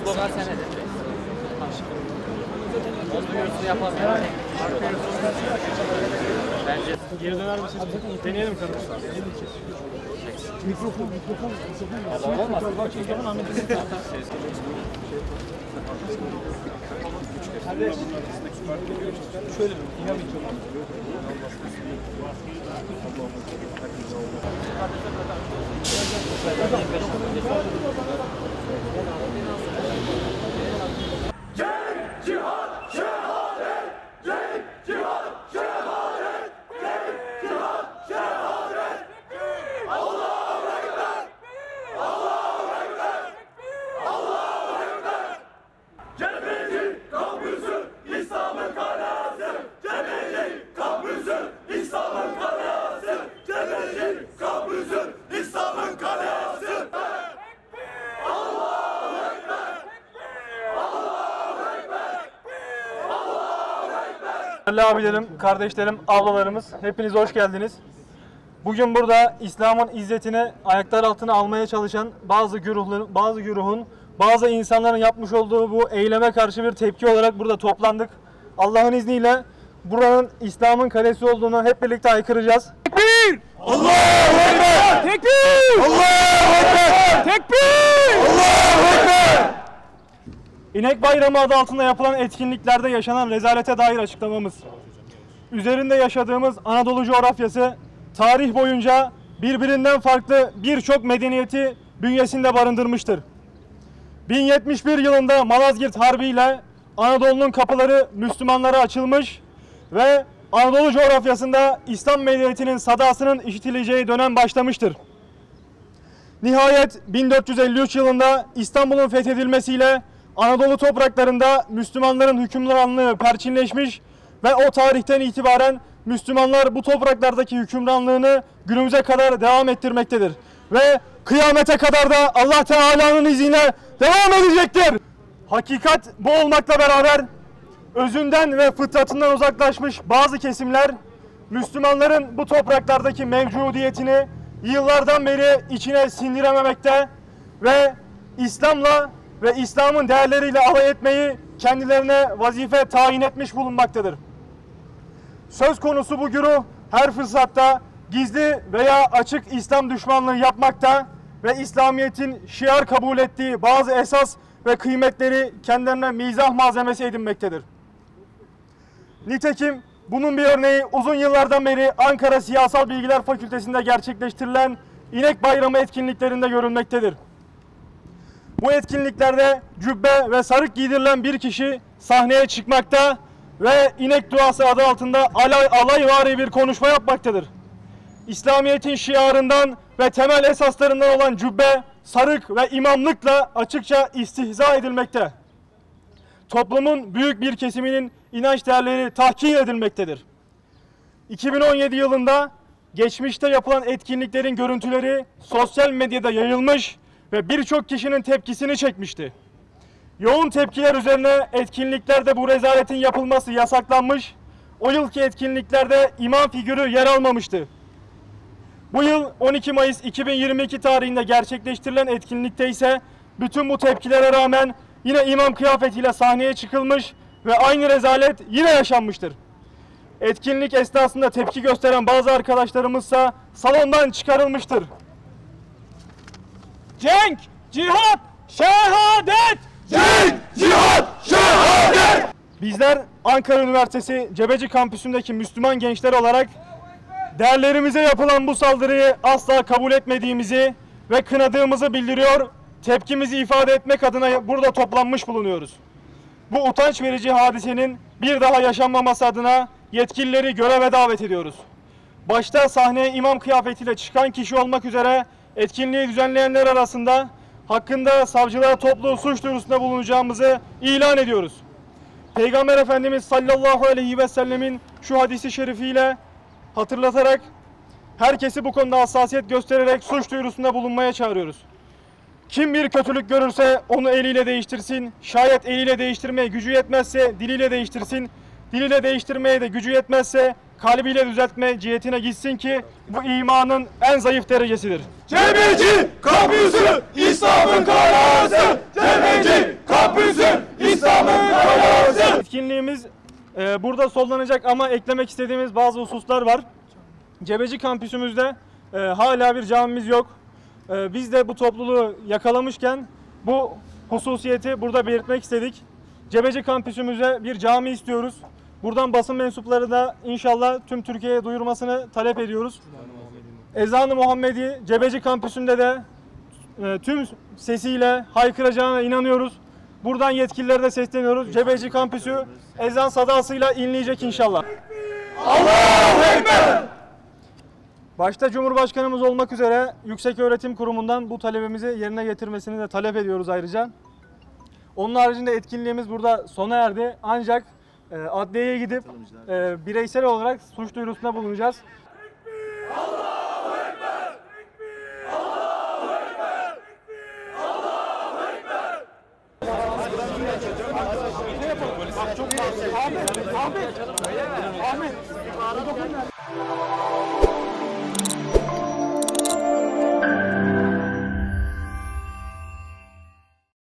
Slogan senedir. Duyurusunu yapalım. Bence geri döner misiniz? Deneyelim kardeşler. Mikrofon. olmaz. Şöyle İmam Değerli abilerim, kardeşlerim, ablalarımız, hepiniz hoş geldiniz. Bugün burada İslam'ın izzetini ayaklar altına almaya çalışan bazı insanların yapmış olduğu bu eyleme karşı bir tepki olarak burada toplandık. Allah'ın izniyle buranın İslam'ın kalesi olduğunu hep birlikte haykıracağız. Tekbir! Allahu Ekber! Tekbir! Allahu Ekber! Tekbir! Allahu Ekber! İnek Bayramı adı altında yapılan etkinliklerde yaşanan rezalete dair açıklamamız. Üzerinde yaşadığımız Anadolu coğrafyası tarih boyunca birbirinden farklı birçok medeniyeti bünyesinde barındırmıştır. 1071 yılında Malazgirt Harbi ile Anadolu'nun kapıları Müslümanlara açılmış ve Anadolu coğrafyasında İslam medeniyetinin sadasının işitileceği dönem başlamıştır. Nihayet 1453 yılında İstanbul'un fethedilmesiyle Anadolu topraklarında Müslümanların hükümranlığı perçinleşmiş ve o tarihten itibaren Müslümanlar bu topraklardaki hükümranlığını günümüze kadar devam ettirmektedir. Ve kıyamete kadar da Allah Teala'nın izniyle devam edecektir. Hakikat bu olmakla beraber özünden ve fıtratından uzaklaşmış bazı kesimler Müslümanların bu topraklardaki mevcudiyetini yıllardan beri içine sindirememekte ve İslam'la ve İslam'ın değerleriyle alay etmeyi kendilerine vazife tayin etmiş bulunmaktadır. Söz konusu bu güruh her fırsatta gizli veya açık İslam düşmanlığı yapmakta ve İslamiyet'in şiar kabul ettiği bazı esas ve kıymetleri kendilerine mizah malzemesi edinmektedir. Nitekim bunun bir örneği uzun yıllardan beri Ankara Siyasal Bilgiler Fakültesi'nde gerçekleştirilen İnek Bayramı etkinliklerinde görülmektedir. Bu etkinliklerde cübbe ve sarık giydirilen bir kişi sahneye çıkmakta ve inek duası adı altında alayvari bir konuşma yapmaktadır. İslamiyet'in şiarından ve temel esaslarından olan cübbe, sarık ve imamlıkla açıkça istihza edilmekte. Toplumun büyük bir kesiminin inanç değerleri tahkir edilmektedir. 2017 yılında geçmişte yapılan etkinliklerin görüntüleri sosyal medyada yayılmış ve birçok kişinin tepkisini çekmişti. Yoğun tepkiler üzerine etkinliklerde bu rezaletin yapılması yasaklanmış, o yılki etkinliklerde imam figürü yer almamıştı. Bu yıl 12 Mayıs 2022 tarihinde gerçekleştirilen etkinlikte ise bütün bu tepkilere rağmen yine imam kıyafetiyle sahneye çıkılmış ve aynı rezalet yine yaşanmıştır. Etkinlik esnasında tepki gösteren bazı arkadaşlarımızsa salondan çıkarılmıştır. Cenk, cihat, şehadet! Cenk, cihat, şehadet! Bizler Ankara Üniversitesi Cebeci Kampüsü'ndeki Müslüman gençler olarak değerlerimize yapılan bu saldırıyı asla kabul etmediğimizi ve kınadığımızı bildiriyor, tepkimizi ifade etmek adına burada toplanmış bulunuyoruz. Bu utanç verici hadisenin bir daha yaşanmaması adına yetkilileri göreve davet ediyoruz. Başta sahneye imam kıyafetiyle çıkan kişi olmak üzere etkinliği düzenleyenler arasında hakkında savcılığa toplu suç duyurusunda bulunacağımızı ilan ediyoruz. Peygamber Efendimiz sallallahu aleyhi ve sellemin şu hadisi şerifiyle hatırlatarak herkesi bu konuda hassasiyet göstererek suç duyurusunda bulunmaya çağırıyoruz. Kim bir kötülük görürse onu eliyle değiştirsin, şayet eliyle değiştirmeye gücü yetmezse diliyle değiştirsin. diliyle değiştirmeye de gücü yetmezse kalbiyle düzeltme cihetine gitsin ki bu imanın en zayıf derecesidir. Cebeci Kampüsü İslam'ın kalası. Cebeci Kampüsü İslam'ın kalası. Etkinliğimiz burada sonlanacak ama eklemek istediğimiz bazı hususlar var. Cebeci kampüsümüzde hala bir camimiz yok. Biz de bu topluluğu yakalamışken bu hususiyeti burada belirtmek istedik. Cebeci kampüsümüze bir cami istiyoruz. Buradan basın mensupları da inşallah tüm Türkiye'ye duyurmasını talep ediyoruz. Ezan-ı Muhammedi Cebeci kampüsünde de tüm sesiyle haykıracağına inanıyoruz. Buradan yetkililere de sesleniyoruz. Cebeci kampüsü ezan sadasıyla inleyecek inşallah. Allahu Ekber. Başta Cumhurbaşkanımız olmak üzere Yükseköğretim Kurumu'ndan bu talebimizi yerine getirmesini de talep ediyoruz ayrıca. Onun haricinde etkinliğimiz burada sona erdi. Ancak adliyeye gidip bireysel olarak suç duyurusunda bulunacağız. Allahu Ekber. Allahu Ekber. Allahu Ekber. Ahmet.